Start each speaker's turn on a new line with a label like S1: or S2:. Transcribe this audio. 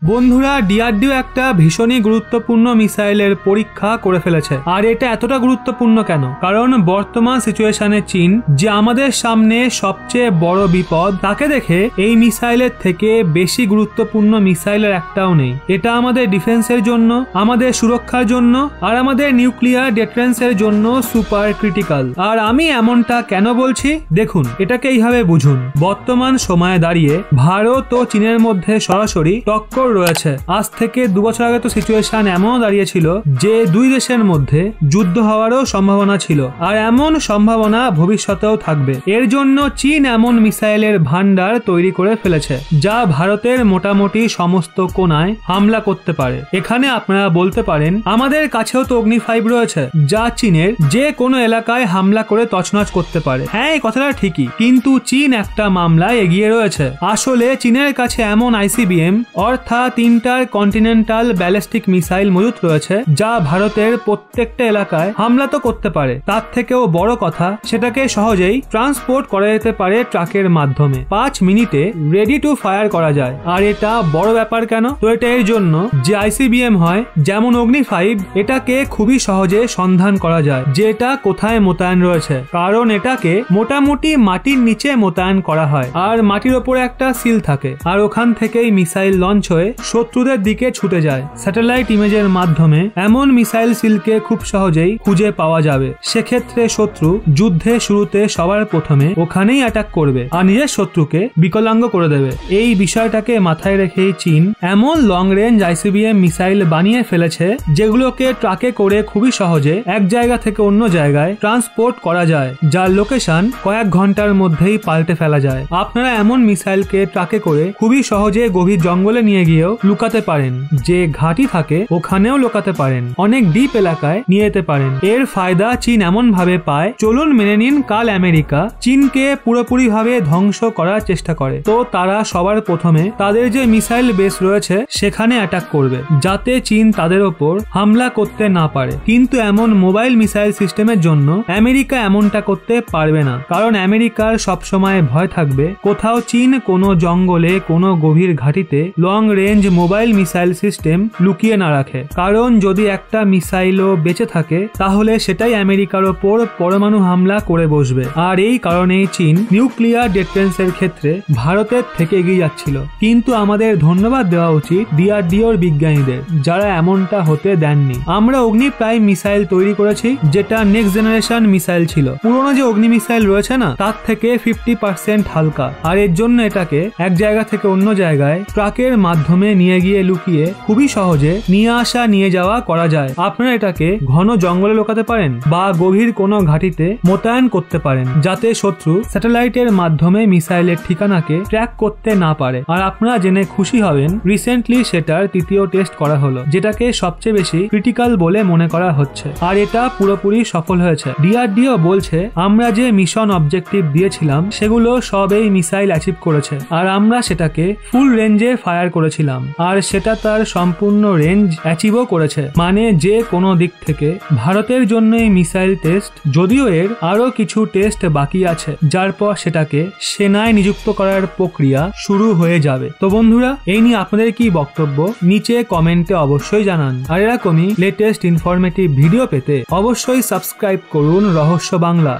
S1: বন্ধুরা ডিআরডিও একটা ভীষণই গুরুত্বপূর্ণ মিসাইলের পরীক্ষা করে ফেলেছে। আর এটা এতটা গুরুত্বপূর্ণ কেন? কারণ বর্তমান সিচুয়েশনে চীন যে আমাদের সামনে সবচেয়ে বড় বিপদ, তাকে দেখে এই মিসাইলের থেকে বেশি গুরুত্বপূর্ণ মিসাইলের একটাও নেই। এটা আমাদের ডিফেন্সের জন্য, আমাদের সুরক্ষার জন্য আর আমাদের নিউক্লিয়ার ডিফেন্সের জন্য সুপার ক্রিটিক্যাল। আর আমি এমনটা কেন বলছি দেখুন, এটাকে এইভাবে বুঝুন। বর্তমান সময়ে দাঁড়িয়ে ভারত ও চীনের মধ্যে সরাসরি টক্কর রয়েছে। আজ থেকে 2 বছর আগে তো সিচুয়েশন এমনও দাঁড়িয়েছিল যে দুই দেশের মধ্যে যুদ্ধ হওয়ারও সম্ভাবনা ছিল, আর এমন সম্ভাবনা ভবিষ্যতেও থাকবে। এর জন্য চীন এমন মিসাইলের ভান্ডার তৈরি করে ফেলেছে যা ভারতের মোটামুটি সমস্ত কোণায় হামলা করতে পারে। এখানে আপনারা বলতে পারেন আমাদের কাছেও তো অগ্নি 5 রয়েছে যা চীনের যে কোনো এলাকায় হামলা করে তছনছ করতে পারে। হ্যাঁ, এই কথাটা ঠিকই, কিন্তু চীন একটা মামলায় এগিয়ে রয়েছে। আসলে চীনের কাছে এমন আইসিবিএম অর্থাৎ 3টার কন্টিনেন্টাল ব্যালিস্টিক মিসাইল মজুত রয়েছে যা ভারতের প্রত্যেকটা এলাকায় হামলা তো করতে পারে। তার থেকেও বড় কথা, সেটাকে সহজেই ট্রান্সপোর্ট করা যেতে পারে ট্রাকের মাধ্যমে। 5 মিনিটে রেডি টু ফায়ার করা যায়। আর এটা বড় ব্যাপার কেন? তো এটা এর জন্য যে আইসিবিএম হয় যেমন অগ্নি 5, এটাকে খুবই সহজে সন্ধান করা যায় যে এটা কোথায় মোতায়েন রয়েছে, কারণ এটাকে মোটামুটি মাটির নিচে মোতায়েন করা হয় আর মাটির ওপরে একটা সিল থাকে, আর ওখান থেকেই মিসাইল লঞ্চ হয়ে শত্রুদের দিকে ছুটে যায়। স্যাটেলাইট ইমেজের মাধ্যমে এমন মিসাইল সিলকে খুব সহজেই খুঁজে পাওয়া যাবে। সেক্ষেত্রে শত্রু যুদ্ধের শুরুতে সবার প্রথমে ওখানেই অ্যাটাক করবে আর নিজের শত্রুকে বিকলাঙ্গ করে দেবে। এই বিষয়টাকে মাথায় রেখেই চীন এমন লং রেঞ্জ আইসিবিএম মিসাইল বানিয়ে ফেলেছে যেগুলোকে ট্রাকে করে খুবই সহজে এক জায়গা থেকে অন্য জায়গায় ট্রান্সপোর্ট করা যায়, যার লোকেশন কয়েক ঘন্টার মধ্যেই পাল্টে ফেলা যায়। আপনারা এমন মিসাইলকে ট্রাকে করে খুবই সহজে গভীর জঙ্গলে নিয়ে গিয়েও লুকাতে পারেন, যে ঘাঁটি থাকে ওখানেও লুকাতে পারেন, অনেক ডিপ এলাকায় নিয়ে যেতে পারেন। এর ফায়দা চীন এমন ভাবে পায়, চলুন মেনে নিন কাল আমেরিকা চীনকে পুরোপুরি ভাবে ধ্বংস করার চেষ্টা করে, তো তারা সবার প্রথমে তাদের যে মিসাইল বেস রয়েছে সেখানে অ্যাটাক করবে যাতে চীন তাদের ওপর হামলা করতে না পারে। কিন্তু এমন মোবাইল মিসাইল সিস্টেমের জন্য আমেরিকা এমনটা করতে পারবে না, কারণ আমেরিকার সবসময় ভয় থাকবে কোথাও চীন কোনো জঙ্গলে কোনো গভীর ঘাঁটিতে long range mobile missile system লুকিয়ে না রাখে। কারণ যদি একটা মিসাইলও বেঁচে থাকে তাহলে সেটাই আমেরিকার ওপর পরমাণু হামলা করে বসবে। আর এই কারণেই চীন নিউক্লিয়ার ডিফেন্সের ক্ষেত্রে ভারতের থেকে এগিয়ে যাচ্ছিল। কিন্তু আমাদের ধন্যবাদ দেওয়া উচিত ডিআরডিওর বিজ্ঞানীদের যারা এমনটা হতে দেননি। আমরা অগ্নি প্রাইম মিসাইল তৈরি করেছি যেটা নেক্সট জেনারেশন মিসাইল ছিল। পুরোনো যে অগ্নি মিসাইল রয়েছে না, তার থেকে 50% হালকা, আর এর জন্য এটাকে এক জায়গা থেকে অন্য জায়গায় ট্রাকের মাধ্যমে নিয়ে গিয়ে লুকিয়ে খুবই সহজে নিয়ে আসা নিয়ে যাওয়া করা যায়। আপনারা এটাকে ঘন জঙ্গলে লুকাতে পারেন বা গভীর কোনো ঘাঁটিতে মোতায়েন করতে পারেন যাতে শত্রু স্যাটেলাইটের মাধ্যমে মিসাইলের ঠিকানাকে ট্র্যাক করতে না পারে। আর আপনারা জেনে খুশি হবেন রিসেন্টলি সেটার 3য় টেস্ট করা হলো, যেটাকে সবচেয়ে বেশি ক্রিটিক্যাল বলে মনে করা হচ্ছে, আর এটা পুরোপুরি সফল হয়েছে। ডিআরডিও বলছে আমরা যে মিশন অবজেক্টিভ দিয়েছিলাম সেগুলো সব এই মিসাইল অ্যাচিভ করেছে, আর আমরা সেটাকে ফুল রেঞ্জে ফায়ার করেছিলাম আর সেটা তার সম্পূর্ণ রেঞ্জ অ্যাচিভও করেছে। মানে যে কোনো দিক থেকে ভারতের জন্য এই মিসাইল টেস্ট, যদিও এর আরো কিছু টেস্ট বাকি আছে, যার পর সেটাকে সেনায় নিযুক্ত করার প্রক্রিয়া শুরু হয়ে যাবে। তো বন্ধুরা, এই নিয়ে আপনাদের কি বক্তব্য নিচে কমেন্টে অবশ্যই জানান। আর এরকমই লেটেস্ট ইনফরমেটিভ ভিডিও পেতে অবশ্যই সাবস্ক্রাইব করুন রহস্য বাংলা।